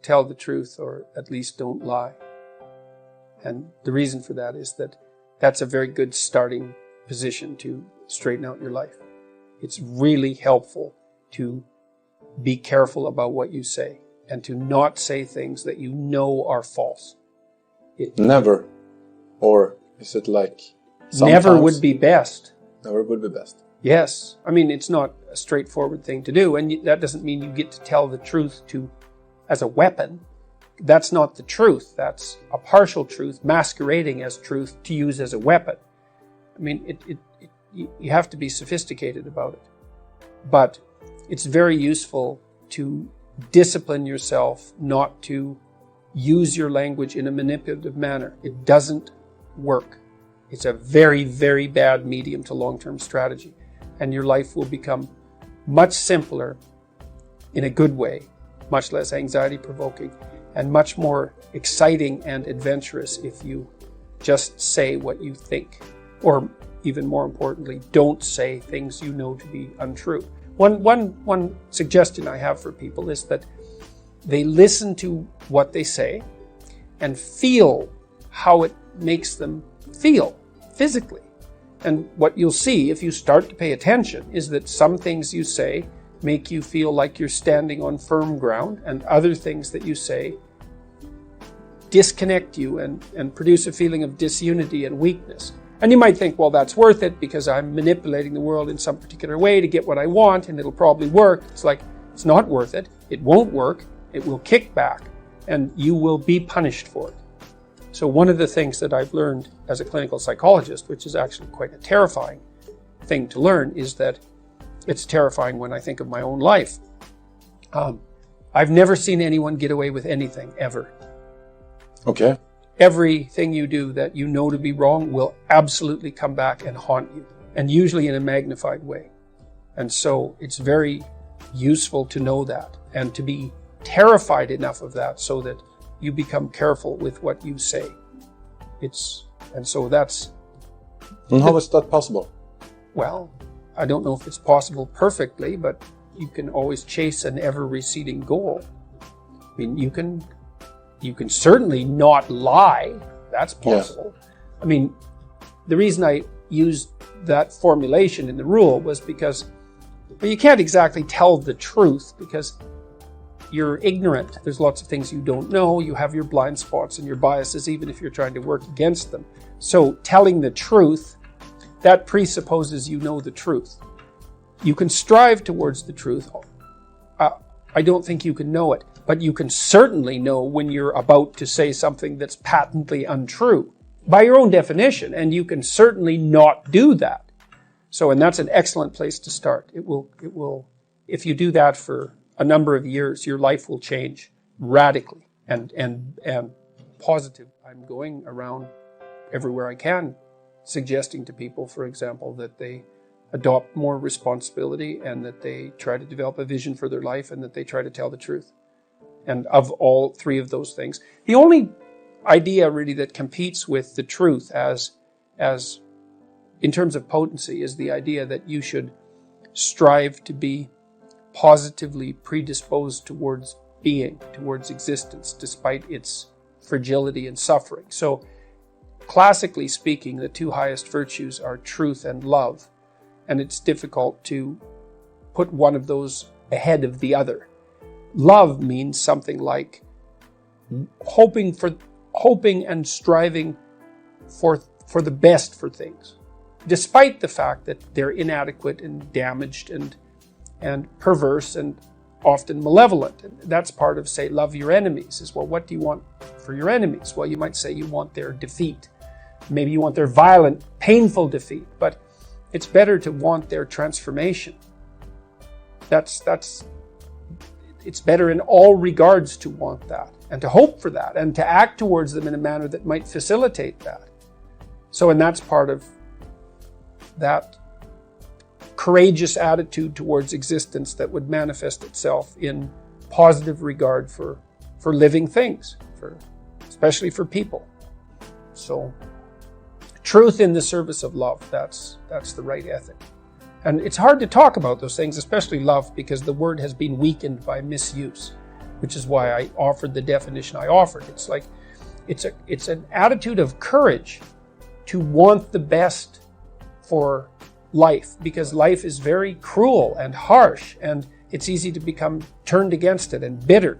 tell the truth, or at least don't lie. And the reason for that is that that's a very good starting position to straighten out your life. It's really helpful to be careful about what you say and to not say things that you know are false. Never? Or is it like sometimes? Never would be best. Never would be best. Yes. I mean, it's not a straightforward thing to do, and that doesn't mean you get to tell the truth as a weapon. That's not the truth. That's a partial truth masquerading as truth to use as a weapon. I mean, you have to be sophisticated about it. But it's very useful to discipline yourself not to use your language in a manipulative manner. It doesn't work. It's a very, very bad medium to long-term strategy. And your life will become much simpler in a good way, much less anxiety-provoking, and much more exciting and adventurous if you just say what you think. Or even more importantly, don't say things you know to be untrue. One suggestion I have for people is that they listen to what they say and feel how it makes them feel physically. And what you'll see if you start to pay attention is that some things you say make you feel like you're standing on firm ground, and other things that you say disconnect you and produce a feeling of disunity and weakness. And you might think, well, that's worth it because I'm manipulating the world in some particular way to get what I want and it'll probably work. It's like, it's not worth it. It won't work. It will kick back and you will be punished for it. So one of the things that I've learned as a clinical psychologist, which is actually quite a terrifying thing to learn, is that it's terrifying when I think of my own life. I've never seen anyone get away with anything, ever. Okay. Everything you do that you know to be wrong will absolutely come back and haunt you, and usually in a magnified way. And so it's very useful to know that and to be terrified enough of that so that you become careful with what you say. And so that's... And how is that possible? Well, I don't know if it's possible perfectly, but you can always chase an ever-receding goal. I mean, you can certainly not lie. That's possible. Yeah. I mean, the reason I used that formulation in the rule was because you can't exactly tell the truth because you're ignorant. There's lots of things you don't know. You have your blind spots and your biases, even if you're trying to work against them. So telling the truth, that presupposes you know the truth. You can strive towards the truth. I don't think you can know it, but you can certainly know when you're about to say something that's patently untrue by your own definition, and you can certainly not do that. So, and that's an excellent place to start. It will, if you do that for a number of years, your life will change radically and positive. I'm going around everywhere I can suggesting to people, for example, that they adopt more responsibility and that they try to develop a vision for their life and that they try to tell the truth. And of all three of those things, the only idea really that competes with the truth as in terms of potency is the idea that you should strive to be positively predisposed towards being, towards existence, despite its fragility and suffering. So classically speaking, the two highest virtues are truth and love. And it's difficult to put one of those ahead of the other. Love means something like hoping and striving for the best for things, despite the fact that they're inadequate and damaged and perverse and often malevolent. And that's part of, say, love your enemies, is, well, what do you want for your enemies? Well, you might say you want their defeat. Maybe you want their violent, painful defeat, but it's better to want their transformation. It's better in all regards to want that and to hope for that and to act towards them in a manner that might facilitate that. So, and that's part of that courageous attitude towards existence that would manifest itself in positive regard for living things, especially for people. So, truth in the service of love, that's the right ethic. And it's hard to talk about those things, especially love, because the word has been weakened by misuse. which is why I offered the definition I offered. It's like, it's an attitude of courage to want the best for life, because life is very cruel and harsh, and it's easy to become turned against it and bitter.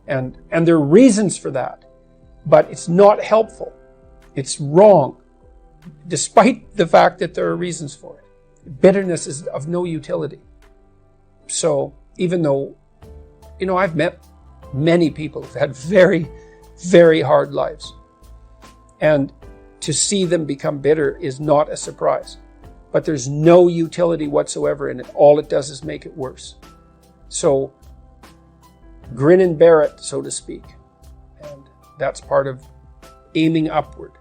And there are reasons for that, but it's not helpful. It's wrong, despite the fact that there are reasons for it. Bitterness is of no utility. So even though, I've met many people who've had very, very hard lives, and to see them become bitter is not a surprise. But there's no utility whatsoever in it. All it does is make it worse. So grin and bear it, so to speak. And that's part of aiming upward.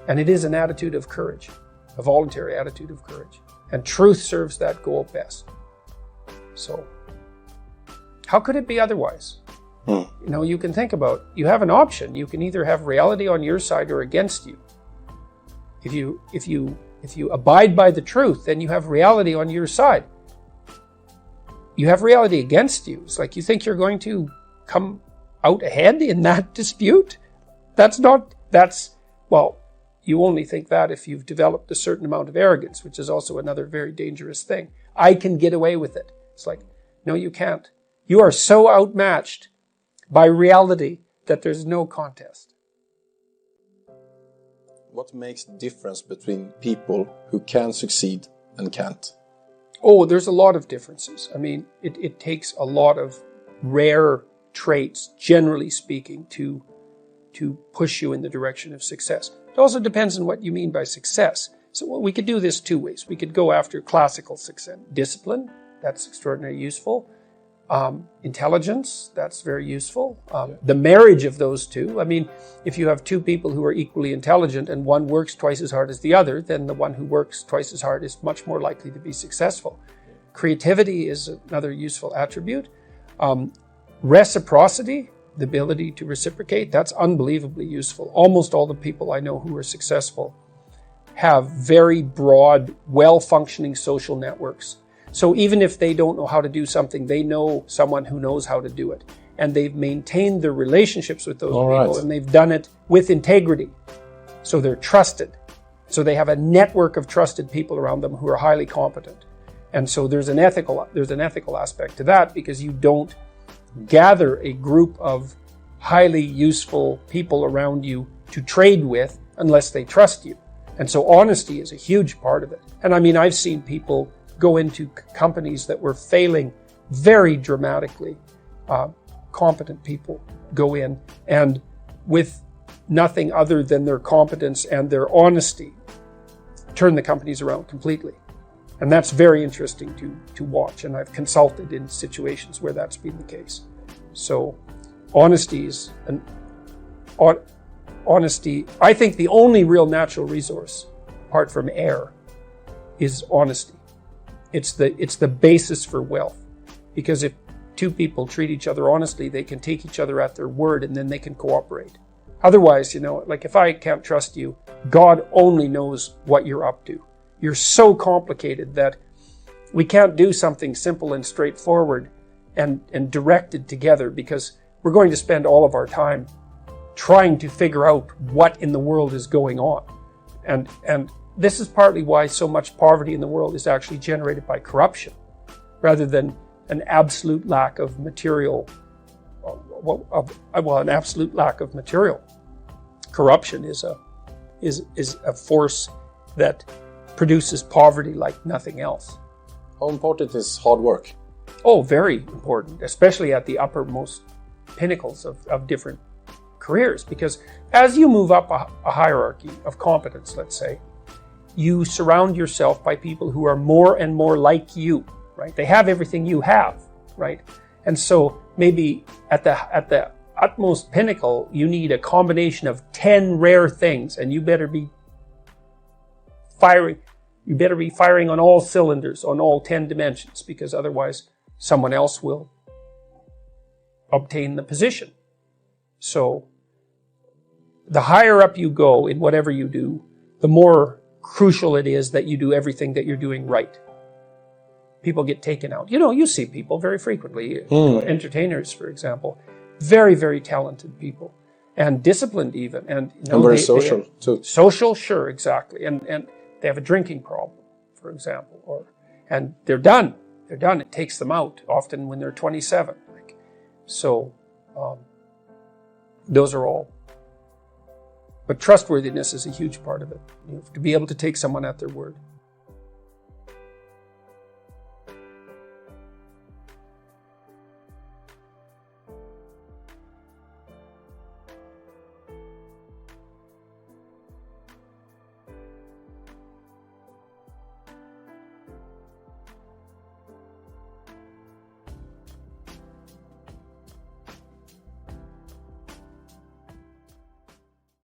And it is an attitude of courage, a voluntary attitude of courage. And truth serves that goal best. So how could it be otherwise? You can think about, you have an option. You can either have reality on your side or against you. If you abide by the truth, then you have reality on your side. You have reality against you. It's like, you think you're going to come out ahead in that dispute? You only think that if you've developed a certain amount of arrogance, which is also another very dangerous thing. I can get away with it. It's like, no, you can't. You are so outmatched by reality that there's no contest. What makes the difference between people who can succeed and can't? Oh, there's a lot of differences. I mean, it takes a lot of rare traits, generally speaking, to push you in the direction of success. It also depends on what you mean by success. So we could do this two ways. We could go after classical success. Discipline, that's extraordinarily useful. Intelligence, that's very useful. The marriage of those two, I mean, if you have two people who are equally intelligent and one works twice as hard as the other, then the one who works twice as hard is much more likely to be successful. Creativity is another useful attribute. Reciprocity, the ability to reciprocate, that's unbelievably useful. Almost all the people I know who are successful have very broad, well-functioning social networks. So even if they don't know how to do something, they know someone who knows how to do it. And they've maintained their relationships with those people, and they've done it with integrity. So they're trusted. So they have a network of trusted people around them who are highly competent. And so there's an ethical aspect to that, because you don't gather a group of highly useful people around you to trade with unless they trust you. And so honesty is a huge part of it. And I mean, I've seen people go into companies that were failing very dramatically. Competent people go in, and with nothing other than their competence and their honesty, turn the companies around completely. And that's very interesting to watch. And I've consulted in situations where that's been the case. So honesty, I think the only real natural resource, apart from air, is honesty. It's the basis for wealth. Because if two people treat each other honestly, they can take each other at their word, and then they can cooperate. Otherwise, like if I can't trust you, God only knows what you're up to. You're so complicated that we can't do something simple and straightforward and directed together, because we're going to spend all of our time trying to figure out what in the world is going on. And this is partly why so much poverty in the world is actually generated by corruption, rather than an absolute lack of material. An absolute lack of material. Corruption is a force that produces poverty like nothing else. How important is hard work? Oh, very important, especially at the uppermost pinnacles of different careers. Because as you move up a hierarchy of competence, let's say, you surround yourself by people who are more and more like you, right? They have everything you have, right? And so maybe at the utmost pinnacle, you need a combination of 10 rare things, and you better be firing on all cylinders, on all 10 dimensions, because otherwise someone else will obtain the position. So the higher up you go in whatever you do, the more crucial it is that you do everything that you're doing right. People get taken out. You see people very frequently, entertainers, for example. Very, very talented people, and disciplined even, and very social too. Social, sure, exactly, and they have a drinking problem, for example, and they're done. They're done. It takes them out often when they're 27. Those are all. But trustworthiness is a huge part of it. To be able to take someone at their word.